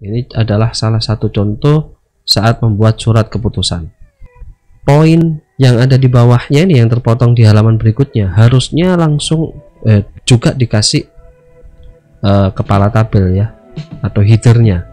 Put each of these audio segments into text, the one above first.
Ini adalah salah satu contoh saat membuat surat keputusan. Poin yang ada di bawahnya ini yang terpotong di halaman berikutnya harusnya langsung juga dikasih kepala tabel ya, atau headernya.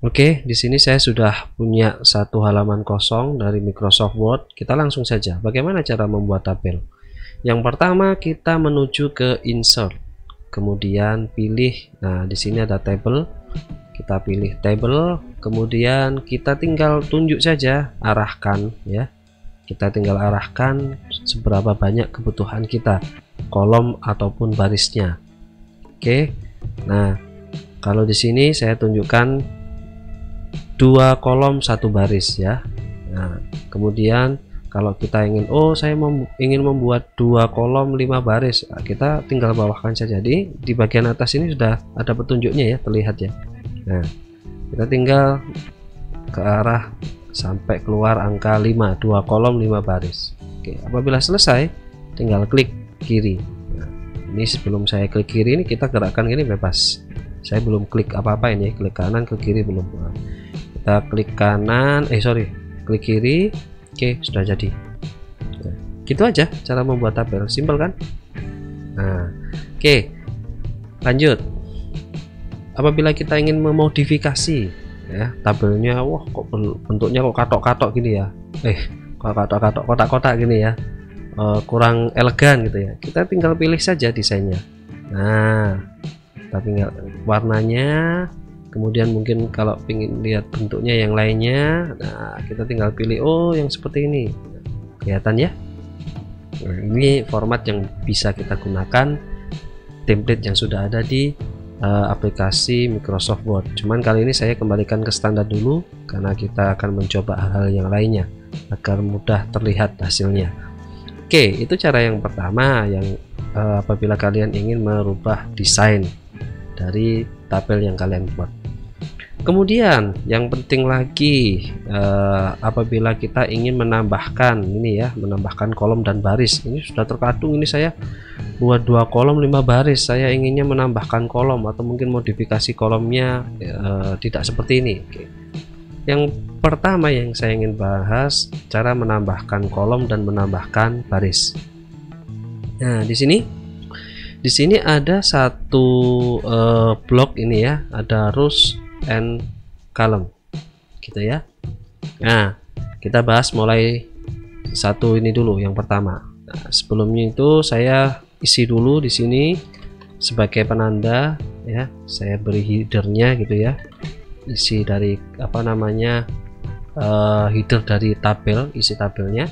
Oke, di sini saya sudah punya satu halaman kosong dari Microsoft Word. Kita langsung saja. Bagaimana cara membuat tabel? Yang pertama kita menuju ke Insert, kemudian pilih. Nah, di sini ada table. Kita pilih table, kemudian kita tinggal tunjuk saja, arahkan ya. Kita tinggal arahkan seberapa banyak kebutuhan kita, kolom ataupun barisnya. Oke. Nah, kalau di sini saya tunjukkan 2 kolom 1 baris ya. Nah, kemudian kalau kita ingin saya ingin membuat 2 kolom 5 baris, nah, kita tinggal bawahkan saja. Di bagian atas ini sudah ada petunjuknya ya, terlihat ya. Nah, kita tinggal ke arah sampai keluar angka 5, 2 kolom 5 baris. Oke, apabila selesai tinggal klik kiri. Nah, ini sebelum saya klik kiri ini kita gerakkan gini bebas. Saya belum klik apa-apa ini, klik kanan ke kiri belum. Nah, kita klik kanan, klik kiri. Oke, sudah jadi. Nah, gitu aja cara membuat tabel, simpel kan? Nah, oke, lanjut. Apabila kita ingin memodifikasi ya tabelnya, kok bentuknya kok katok-katok gini ya, kok katok-katok, kotak-kotak gini ya, kurang elegan gitu ya, kita tinggal pilih saja desainnya. Nah, tapi warnanya, kemudian mungkin kalau ingin lihat bentuknya yang lainnya, nah kita tinggal pilih yang seperti ini, kelihatan ya. Nah, ini format yang bisa kita gunakan, template yang sudah ada di aplikasi Microsoft Word. Cuman kali ini saya kembalikan ke standar dulu karena kita akan mencoba hal-hal yang lainnya agar mudah terlihat hasilnya. Oke, itu cara yang pertama yang apabila kalian ingin merubah desain dari tabel yang kalian buat. Kemudian yang penting lagi, apabila kita ingin menambahkan ini ya, menambahkan kolom dan baris. Ini sudah terkadung, ini saya buat 2 kolom 5 baris, saya inginnya menambahkan kolom atau mungkin modifikasi kolomnya tidak seperti ini. Oke. Yang pertama yang saya ingin bahas, cara menambahkan kolom dan menambahkan baris. Nah, di sini ada satu blok ini ya, ada rows and column gitu ya. Nah, kita bahas mulai satu ini dulu, yang pertama. Nah, sebelumnya itu saya isi dulu di sini sebagai penanda ya, saya beri headernya gitu ya, isi dari header dari tabel, isi tabelnya,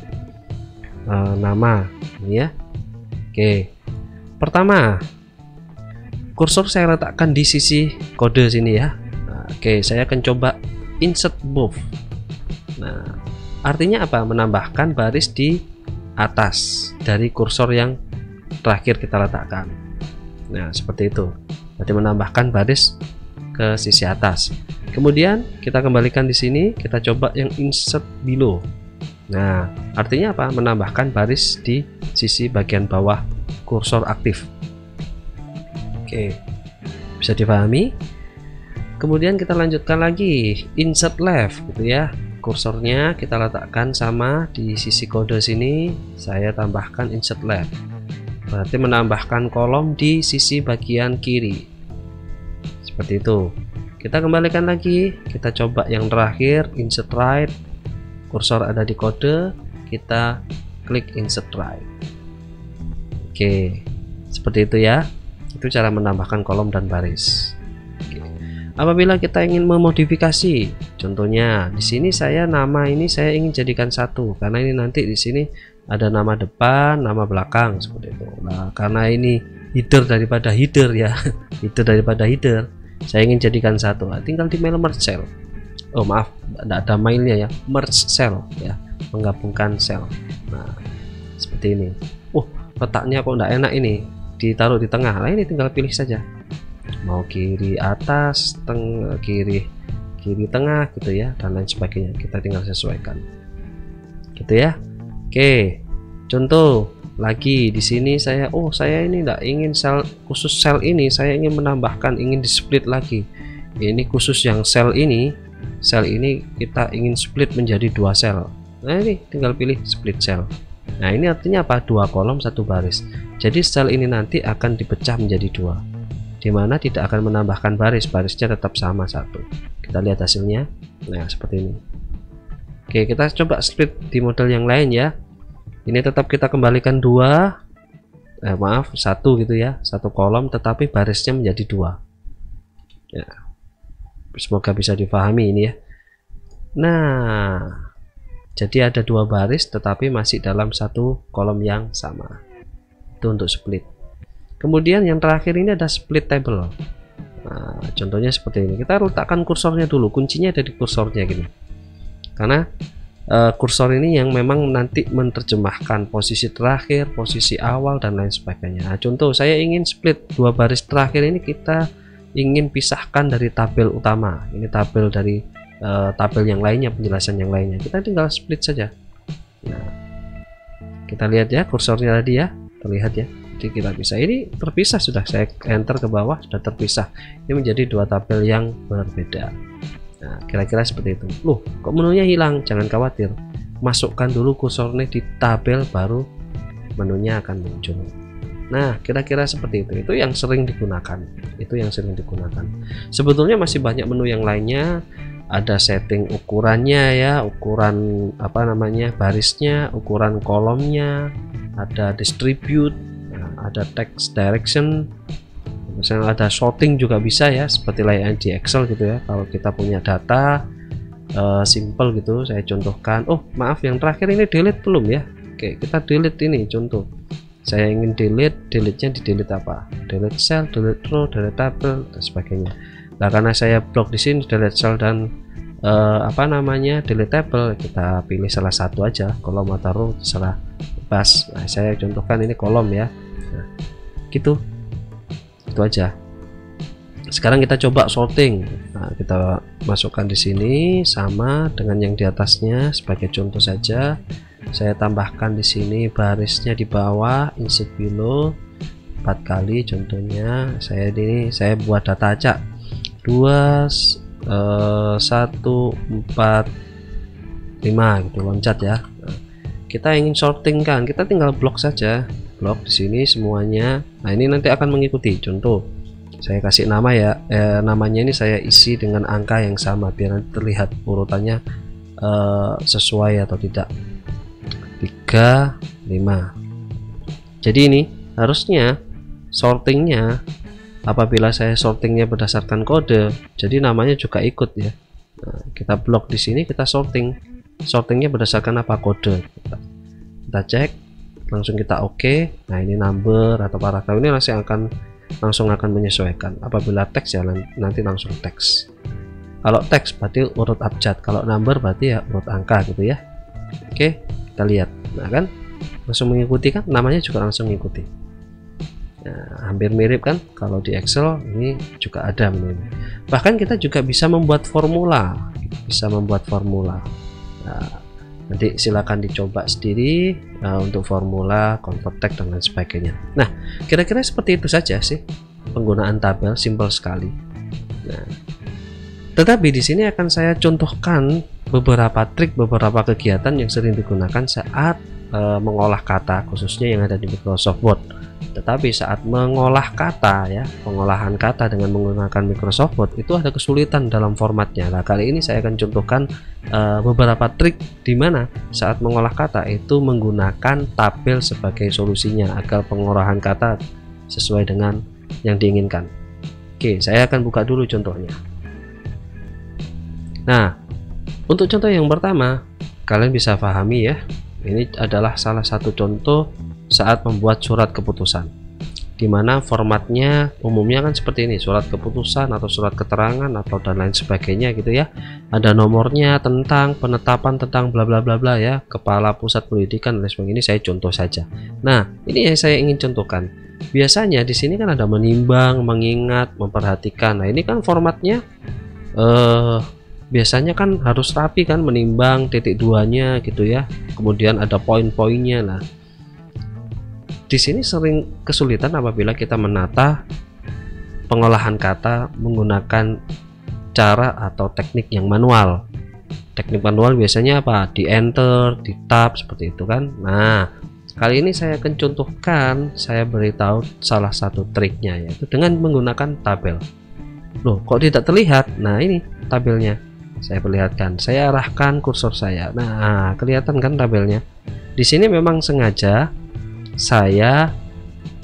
nama ini ya. Oke, pertama kursor saya letakkan di sisi kode sini ya. Nah, oke, saya akan coba insert both. Nah, artinya apa? Menambahkan baris di atas dari kursor yang terakhir kita letakkan. Nah, seperti itu. Berarti menambahkan baris ke sisi atas. Kemudian kita kembalikan di sini, kita coba yang insert below. Nah, artinya apa? Menambahkan baris di sisi bagian bawah kursor aktif. Oke, bisa dipahami. Kemudian kita lanjutkan lagi, insert left gitu ya. Kursornya kita letakkan sama di sisi kode sini, saya tambahkan insert left. Berarti menambahkan kolom di sisi bagian kiri. Seperti itu. Kita kembalikan lagi, kita coba yang terakhir, insert right. Kursor ada di kode, kita klik insert right. Oke, seperti itu ya. Itu cara menambahkan kolom dan baris. Oke. Apabila kita ingin memodifikasi, contohnya di sini nama ini saya ingin jadikan satu, karena ini nanti di sini ada nama depan, nama belakang seperti itu. Nah, karena ini header daripada header ya, header daripada header, saya ingin jadikan satu. Nah, tinggal di mail merge cell. Maaf, tidak ada mailnya ya, merge cell ya, menggabungkan cell. Nah, seperti ini. Letaknya kok tidak enak ini. ditaruh di tengah. Nah, ini tinggal pilih saja, mau kiri atas, kiri tengah gitu ya, dan lain sebagainya. Kita tinggal sesuaikan gitu ya. Oke, contoh lagi di sini saya ini tidak ingin sel khusus sel ini, saya ingin menambahkan, ingin di split lagi. Ini khusus yang sel ini kita ingin split menjadi 2 sel. Nah, ini tinggal pilih split sel. Nah, ini artinya apa? 2 kolom 1 baris. Jadi sel ini nanti akan dipecah menjadi 2, dimana tidak akan menambahkan barisnya tetap sama 1. Kita lihat hasilnya. Nah, seperti ini. Oke, kita coba split di model yang lain ya. Ini tetap kita kembalikan 1 gitu ya, 1 kolom, tetapi barisnya menjadi 2 ya. Semoga bisa difahami ini ya. Nah, jadi ada 2 baris tetapi masih dalam 1 kolom yang sama. Itu untuk split. Kemudian yang terakhir ini ada split table. Nah, contohnya seperti ini. Kita letakkan kursornya dulu, kuncinya ada di kursornya gini, karena kursor ini yang memang nanti menerjemahkan posisi terakhir, posisi awal, dan lain sebagainya. Nah, contoh saya ingin split 2 baris terakhir ini, kita ingin pisahkan dari tabel utama. Ini tabel dari tabel yang lainnya, penjelasan yang lainnya. Kita tinggal split saja. Nah, kita lihat ya kursornya tadi ya, terlihat ya. Jadi kita bisa, ini terpisah, sudah saya enter ke bawah, sudah terpisah. Ini menjadi 2 tabel yang berbeda. Nah, kira-kira seperti itu. Loh, kok menunya hilang? Jangan khawatir, masukkan dulu kursornya di tabel, baru menunya akan muncul. Nah, kira-kira seperti itu. Itu yang sering digunakan. Sebetulnya masih banyak menu yang lainnya. Ada setting ukurannya ya, ukuran barisnya, ukuran kolomnya, ada distribute, ada text direction. Misalnya ada sorting juga bisa ya, seperti layaknya di Excel gitu ya. Kalau kita punya data simple gitu, saya contohkan. Oh maaf, yang terakhir ini delete belum ya. Oke, kita delete ini contoh. Saya ingin delete-nya di delete apa? Delete cell, delete row, delete tabel, dan sebagainya. Nah, karena saya blok di sini delete cell dan delete table, kita pilih salah satu aja, kolom atau row, terserah, bebas. Nah, saya contohkan ini kolom ya. Nah, gitu. Itu aja. Sekarang kita coba sorting. Nah, kita masukkan di sini sama dengan yang di atasnya sebagai contoh saja. Saya tambahkan di sini barisnya di bawah, insert below 4 kali contohnya. Saya buat data acak 2 1 4 5 gitu, loncat ya. Nah, kita ingin sorting kan, kita tinggal blok saja. Blok di sini semuanya. Nah, ini nanti akan mengikuti. Contoh, saya kasih nama ya, namanya ini saya isi dengan angka yang sama biar nanti terlihat urutannya sesuai atau tidak. 3 5. Jadi ini harusnya sortingnya, apabila saya sortingnya berdasarkan kode, jadi namanya juga ikut ya. Nah, kita blok di sini, kita sortingnya berdasarkan apa, kode. Kita cek, langsung kita oke. Nah, ini number atau paragraf ini langsung akan menyesuaikan. Apabila teks ya nanti langsung teks. Kalau teks berarti urut abjad, kalau number berarti ya urut angka gitu ya. Oke, kita lihat. Nah, kan langsung mengikuti kan, namanya juga langsung mengikuti. Nah, hampir mirip kan kalau di Excel, ini juga ada menu ini. Bahkan kita juga bisa membuat formula. Nah, nanti silakan dicoba sendiri untuk formula, convert text, dan lain sebagainya. Nah, kira-kira seperti itu saja sih penggunaan tabel, simple sekali. Nah, tetapi di sini akan saya contohkan beberapa trik, beberapa kegiatan yang sering digunakan saat mengolah kata, khususnya yang ada di Microsoft Word. Tetapi saat mengolah kata ya, pengolahan kata dengan menggunakan Microsoft Word itu ada kesulitan dalam formatnya. Nah, kali ini saya akan contohkan beberapa trik di mana saat mengolah kata itu menggunakan tabel sebagai solusinya agar pengolahan kata sesuai dengan yang diinginkan. Oke, saya akan buka dulu contohnya. Nah, untuk contoh yang pertama, kalian bisa pahami ya. Ini adalah salah satu contoh saat membuat surat keputusan, dimana formatnya umumnya kan seperti ini, surat keputusan atau surat keterangan atau dan lain sebagainya gitu ya. Ada nomornya, tentang penetapan tentang bla bla bla bla ya, kepala pusat pendidikan dan sebagainya. Ini saya contoh saja. Nah, ini yang saya ingin contohkan. biasanya di sini kan ada menimbang, mengingat, memperhatikan. Nah, ini kan formatnya biasanya kan harus rapi kan, menimbang titik duanya gitu ya. Kemudian ada poin-poinnya. Nah, di sini sering kesulitan apabila kita menata pengolahan kata menggunakan cara atau teknik yang manual. Teknik manual biasanya apa? Di enter, di tab seperti itu kan. Nah, kali ini saya akan contohkan, saya beritahu salah satu triknya, yaitu dengan menggunakan tabel. Loh, kok tidak terlihat? Nah, ini tabelnya. Saya perlihatkan. Saya arahkan kursor saya. Nah, kelihatan kan tabelnya? Di sini memang sengaja saya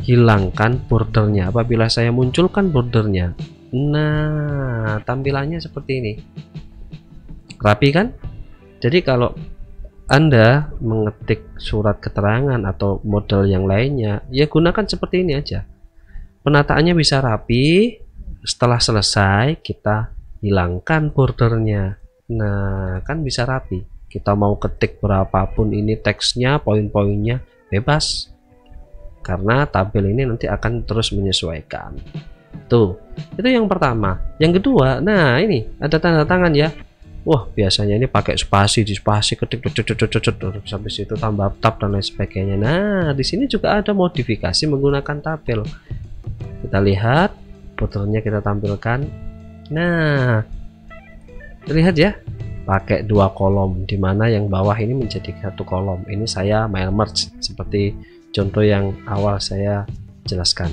hilangkan bordernya. Apabila saya munculkan bordernya, nah, tampilannya seperti ini. Rapi kan? Jadi kalau Anda mengetik surat keterangan atau model yang lainnya, ya gunakan seperti ini aja. Penataannya bisa rapi. Setelah selesai, kita hilangkan bordernya. Nah, kan bisa rapi. Kita mau ketik berapapun ini teksnya, poin-poinnya, bebas. Karena tabel ini nanti akan terus menyesuaikan. Tuh, itu yang pertama. Yang kedua, nah ini ada tanda tangan ya. Wah, biasanya ini pakai spasi, di spasi ketik sampai situ tambah tab dan lain sebagainya. Nah, di sini juga ada modifikasi menggunakan tabel. Kita lihat bordernya, kita tampilkan. Nah, lihat ya, pakai 2 kolom, dimana yang bawah ini menjadi 1 kolom. Ini saya mail merge seperti contoh yang awal saya jelaskan.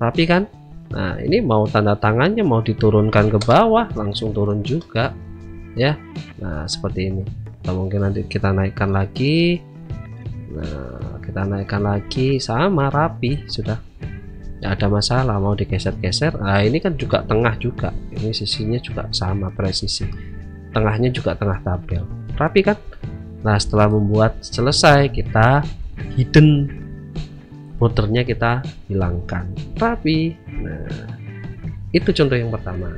Rapi kan? Nah, ini mau tanda tangannya mau diturunkan ke bawah, langsung turun juga ya. Nah, seperti ini. Atau mungkin nanti kita naikkan lagi. Nah, kita naikkan lagi, sama rapi sudah. Tidak ada masalah. Mau digeser-geser. Nah, ini kan juga tengah juga. Ini sisinya juga sama presisi. Tengahnya juga tengah tabel. Rapi kan? Nah, setelah membuat selesai, kita hidden bordernya, kita hilangkan. Rapi. Nah, itu contoh yang pertama.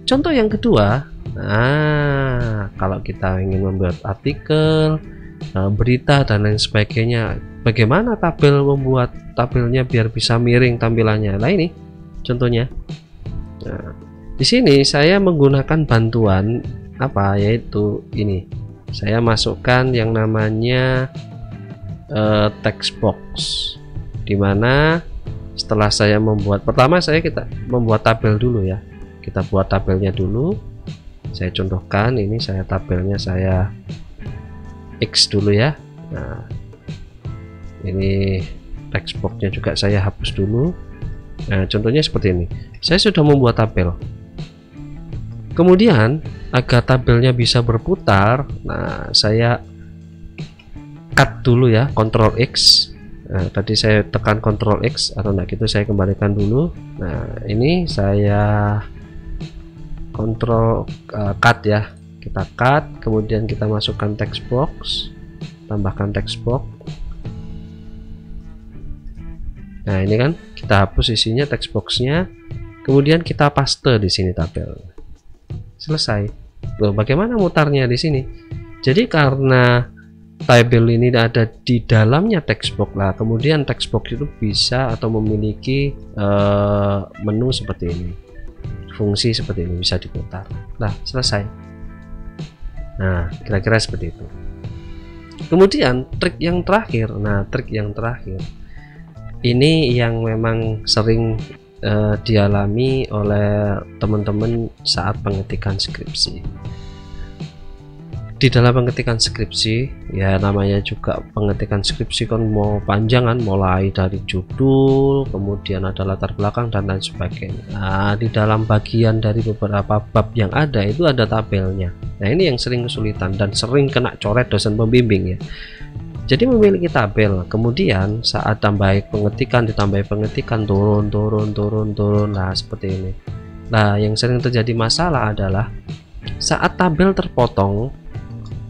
Contoh yang kedua, nah, kalau kita ingin membuat artikel, berita dan lain sebagainya, bagaimana tabel, membuat tabelnya biar bisa miring tampilannya. Nah, ini contohnya. Nah, di sini saya menggunakan bantuan apa, yaitu ini. Saya masukkan yang namanya text box, dimana setelah saya membuat, pertama kita membuat tabel dulu ya. Kita buat tabelnya dulu. Saya contohkan, ini saya tabelnya saya X dulu ya. Nah, ini text boxnya juga saya hapus dulu. Nah, contohnya seperti ini. Saya sudah membuat tabel. Kemudian agar tabelnya bisa berputar, nah saya cut dulu ya, Ctrl X. Nah, tadi saya tekan Ctrl X atau enggak gitu, saya kembalikan dulu. Nah, ini saya Ctrl cut ya, kita cut, kemudian kita masukkan text box, tambahkan text box. Nah, ini kan kita hapus isinya, text boxnya, kemudian kita paste di sini tabel. Selesai. Loh, bagaimana mutarnya di sini? Jadi karena tabel ini ada di dalamnya text box lah, kemudian text box itu bisa atau memiliki menu seperti ini, fungsi seperti ini, bisa diputar. Nah, selesai. Nah, kira-kira seperti itu. Kemudian trik yang terakhir, nah trik yang terakhir ini yang memang sering dialami oleh teman-teman saat pengetikan skripsi. Di dalam pengetikan skripsi ya, namanya juga pengetikan skripsi kan mau panjangan, mulai dari judul, kemudian ada latar belakang dan lain sebagainya. Nah, di dalam bagian dari beberapa bab yang ada itu ada tabelnya. Nah, ini yang sering kesulitan dan sering kena coret dosen pembimbing ya. Jadi memiliki tabel, kemudian saat tambahi pengetikan, ditambahi pengetikan, turun. Nah, seperti ini. Nah, yang sering terjadi masalah adalah saat tabel terpotong.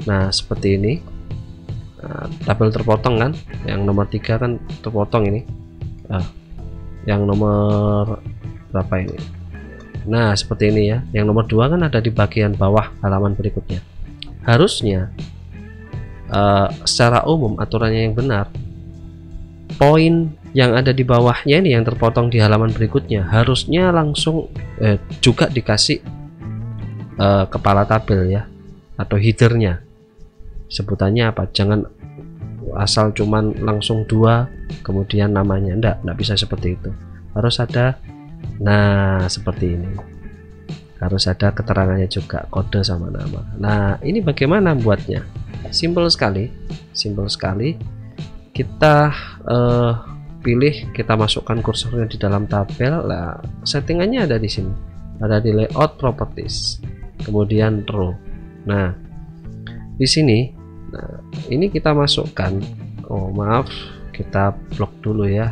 Nah, seperti ini. Nah, tabel terpotong kan, yang nomor 3 kan terpotong ini. Nah, yang nomor berapa ini? Nah, seperti ini ya. Yang nomor 2 kan ada di bagian bawah halaman berikutnya. Harusnya secara umum aturannya yang benar, poin yang ada di bawahnya ini yang terpotong di halaman berikutnya harusnya langsung juga dikasih kepala tabel ya, atau headernya, sebutannya apa, jangan asal cuman langsung dua kemudian namanya, enggak bisa seperti itu, harus ada, nah seperti ini, harus ada keterangannya juga, kode sama nama. Nah ini bagaimana buatnya, simple sekali, kita pilih, kita masukkan kursornya di dalam tabel. Nah settingannya ada di sini, ada di layout properties, kemudian row. Nah di sini, nah ini kita masukkan, oh maaf, kita blok dulu ya.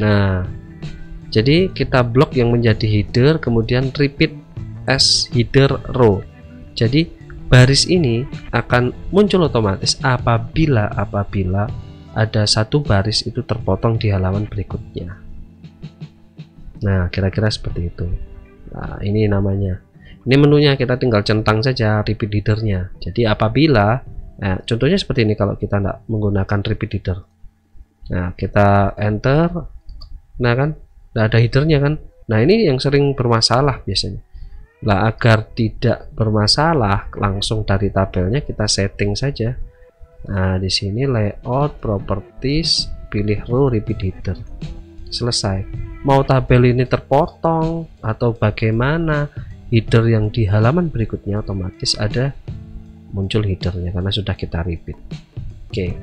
Nah jadi kita blok yang menjadi header, kemudian repeat as header row. Jadi baris ini akan muncul otomatis apabila ada satu baris itu terpotong di halaman berikutnya. Nah kira-kira seperti itu. Nah ini namanya, ini menunya, kita tinggal centang saja repeat headernya. Jadi apabila, nah, contohnya seperti ini kalau kita tidak menggunakan repeat header, nah kita enter, nah kan tidak ada headernya kan. Nah ini yang sering bermasalah biasanya. Nah agar tidak bermasalah, langsung dari tabelnya kita setting saja. Nah di sini layout properties, pilih row repeat header, selesai. Mau tabel ini terpotong atau bagaimana, header yang di halaman berikutnya otomatis ada muncul headernya karena sudah kita repeat. Oke.